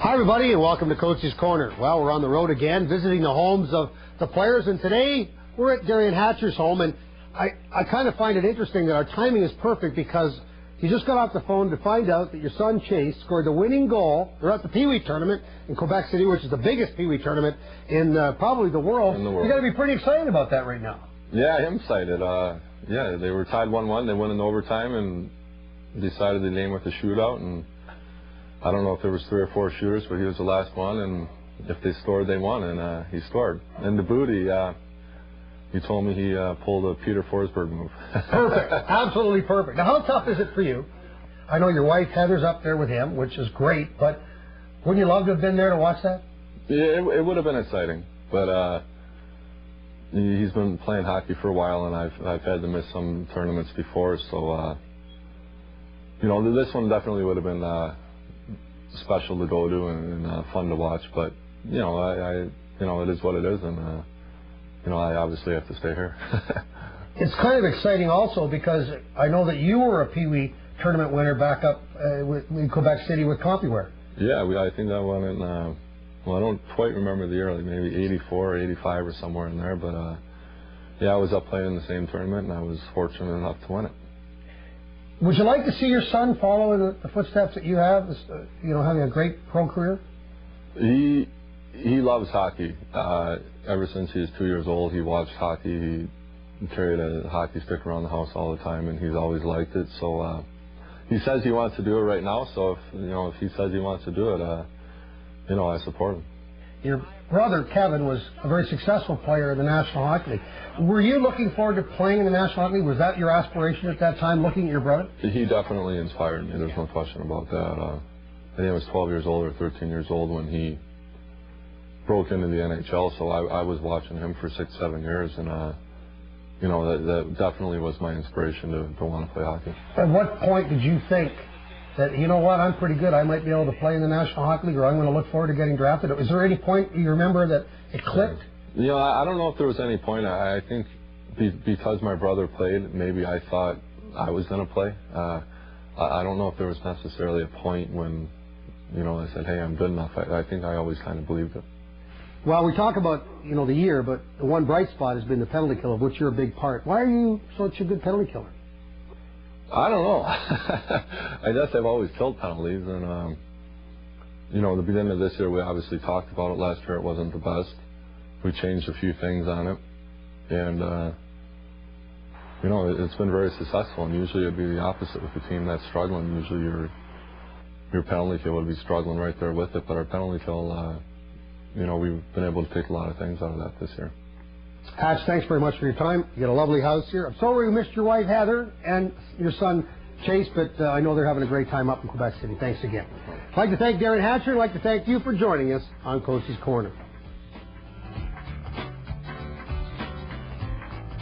Hi, everybody, and welcome to Coatesy Corner. Well, we're on the road again, visiting the homes of the players, and today we're at Darian Hatcher's home, and I kind of find it interesting that our timing is perfect because he just got off the phone to find out that your son Chase scored the winning goal. They're at the Pee Wee tournament in Quebec City, which is the biggest Pee Wee tournament in probably the world. You got to be pretty excited about that right now. Yeah, I am excited. Yeah, they were tied 1-1. They went in overtime and decided the game with a shootout. And I don't know if there was 3 or 4 shooters, but he was the last one. And if they scored, they won. And he scored. And the booty, he told me he pulled a Peter Forsberg move. Perfect, absolutely perfect. Now, how tough is it for you? I know your wife Heather's up there with him, which is great. But wouldn't you love to have been there to watch that? Yeah, it would have been exciting, but. He's been playing hockey for a while, and I've had to miss some tournaments before, so you know, this one definitely would have been special to go to and fun to watch. But you know, you know, it is what it is, and you know, I obviously have to stay here. It's kind of exciting also because I know that you were a Pee Wee tournament winner back up in Quebec City with CompuWare. Yeah, I think I won in. Well, I don't quite remember the year, like maybe 84 or 85 or somewhere in there, but yeah, I was up playing in the same tournament, and I was fortunate enough to win it. Would you like to see your son follow in the footsteps that you have, you know, having a great pro career? He loves hockey. Ever since he was 2 years old, he watched hockey. He carried a hockey stick around the house all the time, and he's always liked it. So he says he wants to do it right now, so if he says he wants to do it, you know, I support him. Your brother, Kevin, was a very successful player in the National Hockey League. Were you looking forward to playing in the National Hockey League? Was that your aspiration at that time, looking at your brother? He definitely inspired me. There's no question about that. I think I was 12 years old or 13 years old when he broke into the NHL, so I was watching him for 6-7 years, and you know, that definitely was my inspiration to want to play hockey. At what point did you think that, you know what, I'm pretty good, I might be able to play in the National Hockey League, or I'm going to look forward to getting drafted? Is there any point you remember that it clicked? You know, I don't know if there was any point. I think because my brother played, maybe I thought I was going to play. I don't know if there was necessarily a point when, you know, I said, hey, I'm good enough. I think I always kind of believed it. Well, we talk about, you know, the year, but the one bright spot has been the penalty kill, of which you're a big part. Why are you such a good penalty killer? I don't know. I guess I've always killed penalties, and you know, at the beginning of this year, we obviously talked about it. Last year, it wasn't the best. We changed a few things on it, and you know, it's been very successful. And usually, it'd be the opposite with a team that's struggling. Usually, your penalty kill would be struggling right there with it. But our penalty kill, you know, we've been able to take a lot of things out of that this year. Hatch, thanks very much for your time. You got a lovely house here. I'm sorry we missed your wife, Heather, and your son, Chase, but I know they're having a great time up in Quebec City. Thanks again. I'd like to thank Darian Hatcher. I'd like to thank you for joining us on Coatesy's Corner.